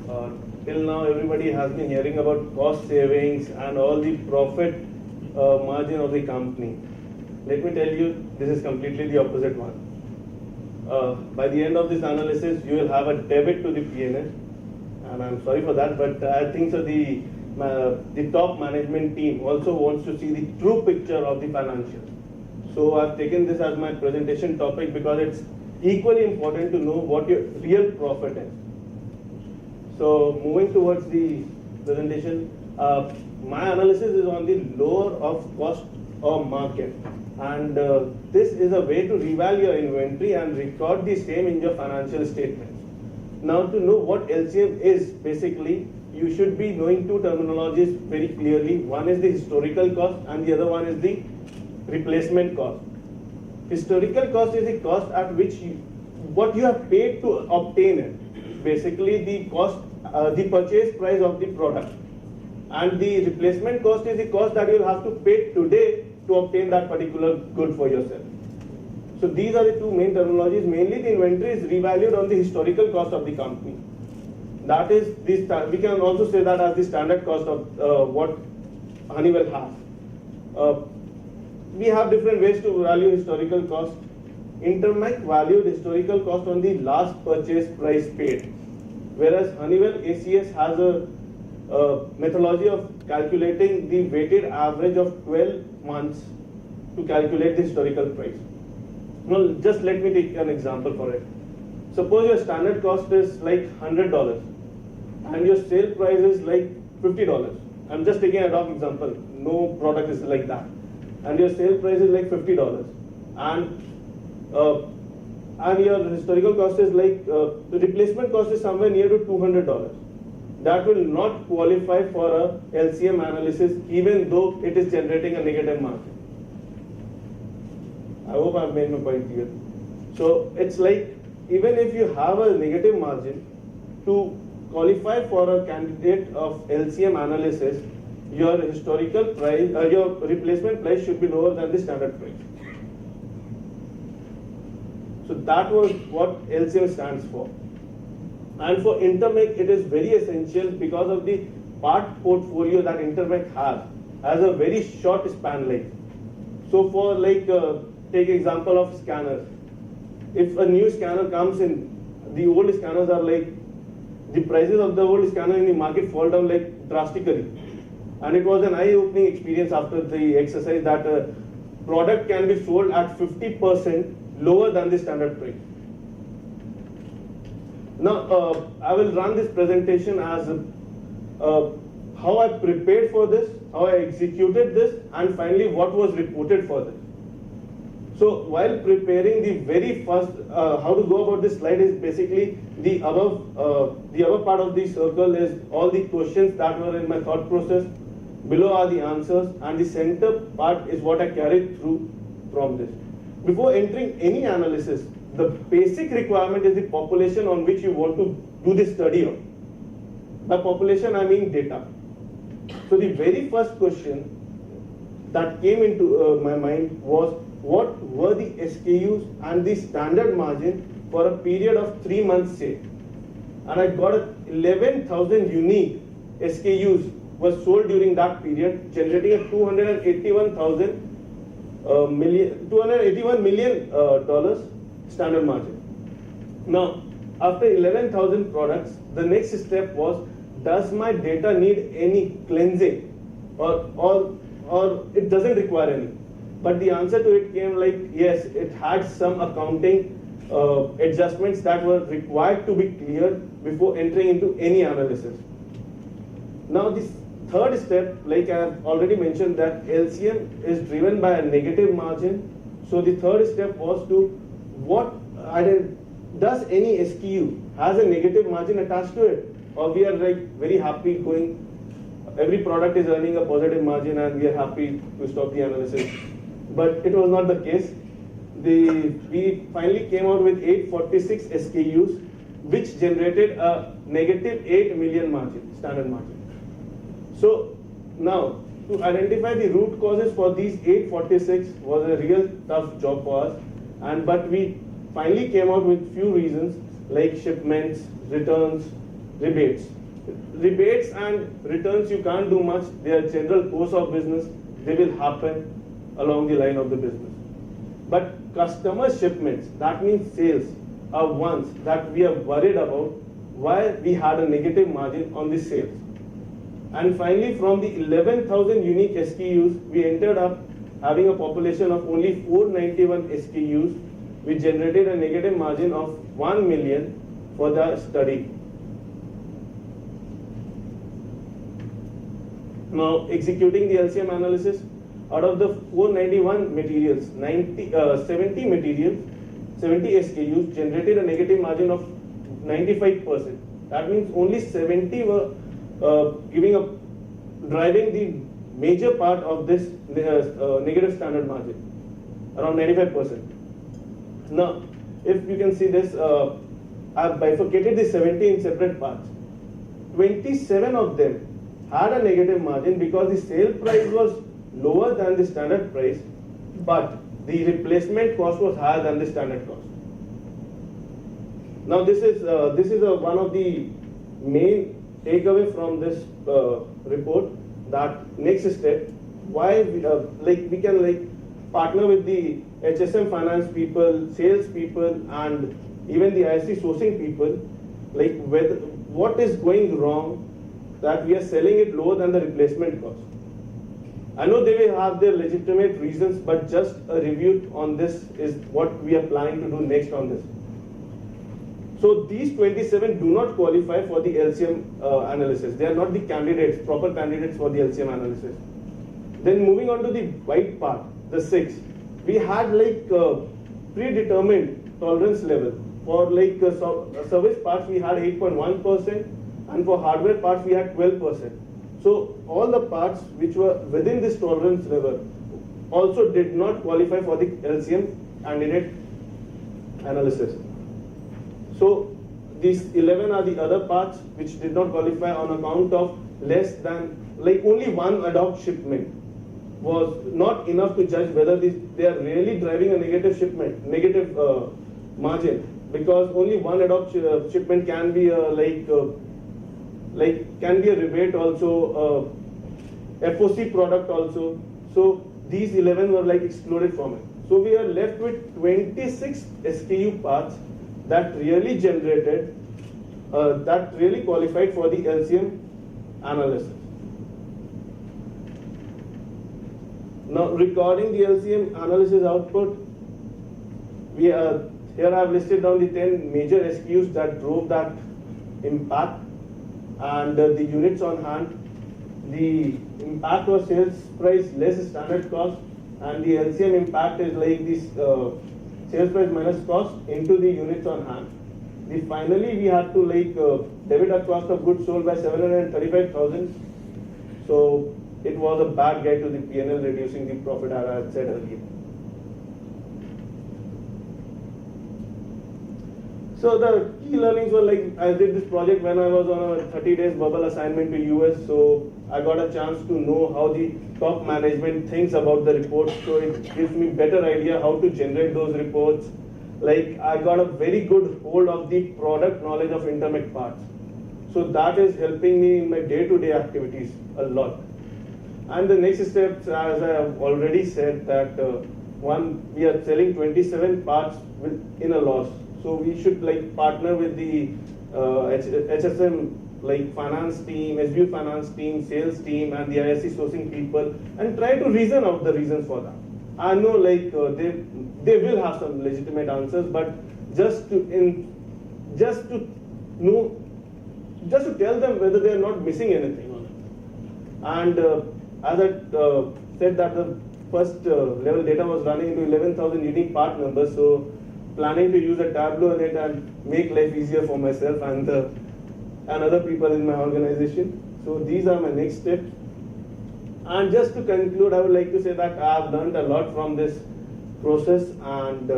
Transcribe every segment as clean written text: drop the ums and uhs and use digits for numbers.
Till now, everybody has been hearing about cost savings and all the profit margin of the company. Let me tell you, this is completely the opposite one. By the end of this analysis, you will have a debit to the P&L, and I'm sorry for that, but I think so the top management team also wants to see the true picture of the financials. So I've taken this as my presentation topic because it's equally important to know what your real profit is. So moving towards the presentation, my analysis is on the lower of cost or market, and this is a way to revalue your inventory and record the same in your financial statements. Now, to know what LCM is, basically you should be knowing two terminologies very clearly. One is the historical cost and the other one is the replacement cost. Historical cost is the cost at which what you have paid to obtain it, basically the cost, the purchase price of the product, and the replacement cost is the cost that you will have to pay today to obtain that particular good for yourself. So these are the two main terminologies. Mainly the inventory is revalued on the historical cost of the company. That is, we can also say that as the standard cost of what Honeywell has. We have different ways to value historical cost. Intermec valued historical cost on the last purchase price paid, whereas Honeywell ACS has a methodology of calculating the weighted average of 12 months to calculate the historical price. Well, just let me take an example for it. Suppose your standard cost is like $100 and your sale price is like $50. I'm just taking a dog example. No product is like that. And your sale price is like $50, and your historical cost is like the replacement cost is somewhere near to $200. That will not qualify for a LCM analysis, even though it is generating a negative margin. I hope I've made my point clear. So it's like, even if you have a negative margin, to qualify for a candidate of LCM analysis, your historical price, your replacement price should be lower than the standard price. So that was what LCM stands for. And for Intermec, it is very essential because of the part portfolio that Intermec has a very short span life. So for like, take example of scanners. If a new scanner comes in, the old scanners are like, the prices of the old scanner in the market fall down like drastically. And it was an eye-opening experience after the exercise that a product can be sold at 50% lower than the standard price. Now, I will run this presentation as how I prepared for this, how I executed this, and finally what was reported for this. So while preparing, the very first, how to go about this slide is basically the above part of the circle is all the questions that were in my thought process. Below are the answers, and the center part is what I carried through from this. Before entering any analysis, the basic requirement is the population on which you want to do this study of. By population, I mean data. So the very first question that came into my mind was, what were the SKUs and the standard margin for a period of 3 months, say? And I got 11,000 unique SKUs was sold during that period, generating a $281 million standard margin. Now, after 11,000 products, the next step was, does my data need any cleansing, or it doesn't require any? But the answer to it came like, yes, it had some accounting adjustments that were required to be cleared before entering into any analysis. Now, this third step, like I have already mentioned, that LCM is driven by a negative margin. So the third step was to, does any SKU has a negative margin attached to it, or we are like very happy going, every product is earning a positive margin and we are happy to stop the analysis. But it was not the case. We finally came out with 846 SKUs, which generated a negative 8 million margin, standard margin. So now, to identify the root causes for these 846 was a real tough job for us, but we finally came out with few reasons like shipments, returns, rebates. Rebates and returns, you can't do much. They are general course of business. They will happen along the line of the business. But customer shipments, that means sales, are ones that we are worried about why we had a negative margin on the sales. And finally, from the 11,000 unique SKUs, we ended up having a population of only 491 SKUs, which generated a negative margin of 1 million for the study. Now, executing the LCM analysis, out of the 491 materials, 70 materials, 70 SKUs generated a negative margin of 95%. That means only 70 were driving the major part of this negative standard margin, around 95%. Now, if you can see this, I've bifurcated the 70 in separate parts. 27 of them had a negative margin because the sale price was lower than the standard price, but the replacement cost was higher than the standard cost. Now, this is one of the main takeaway from this report. That next step, why we can partner with the HSM finance people, sales people, and even the ISC sourcing people, what is going wrong that we are selling it lower than the replacement cost. I know they will have their legitimate reasons, but just a review on this is what we are planning to do next on this. So these 27 do not qualify for the LCM analysis. They are not the candidates, proper candidates for the LCM analysis. Then moving on to the white part, the 6. We had predetermined tolerance level. For service parts, we had 8.1%, and for hardware parts, we had 12%. So all the parts which were within this tolerance level also did not qualify for the LCM candidate analysis. So these 11 are the other parts which did not qualify on account of less than, only one adopt shipment was not enough to judge whether they are really driving a negative margin, because only one adopt shipment can be can be a rebate also, FOC product also. So these 11 were excluded from it. So we are left with 26 SKU parts that really generated, that really qualified for the LCM analysis. Now, regarding the LCM analysis output, here I have listed down the 10 major SKUs that drove that impact, and the units on hand. The impact was sales price less standard cost, and the LCM impact is this sales price minus cost into the units on hand. Finally, we had to debit our cost of goods sold by 735,000. So it was a bad guide to the P&L, reducing the profit, as I had said earlier. So the key learnings were I did this project when I was on a 30 days bubble assignment to US, so I got a chance to know how the top management thinks about the reports, so it gives me better idea how to generate those reports. I got a very good hold of the product knowledge of Intermec parts. So that is helping me in my day-to-day activities a lot. And the next steps, as I have already said, that we are selling 27 parts in a loss. So we should partner with the HSM finance team, SBU finance team, sales team, and the ISC sourcing people, and try to reason out the reasons for that. I know they will have some legitimate answers, but just to tell them whether they are not missing anything on it. And as I said that the first level data was running into 11,000 unique part numbers, so planning to use a Tableau in it and make life easier for myself and other people in my organization. So these are my next steps. And just to conclude, I would like to say that I have learned a lot from this process, and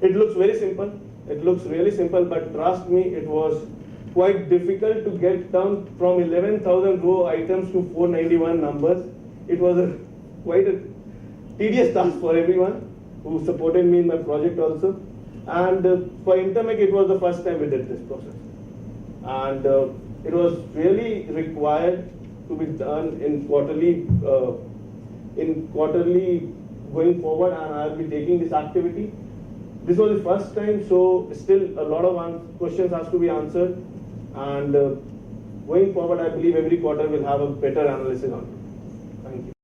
it looks very simple. It looks really simple, but trust me, it was quite difficult to get down from 11,000 row items to 491 numbers. It was quite a tedious task for everyone who supported me in my project also. And for Intermec, it was the first time we did this process. And it was really required to be done in quarterly going forward, and I'll be taking this activity. This was the first time, so still a lot of questions has to be answered, and going forward, I believe every quarter will have a better analysis on it. Thank you.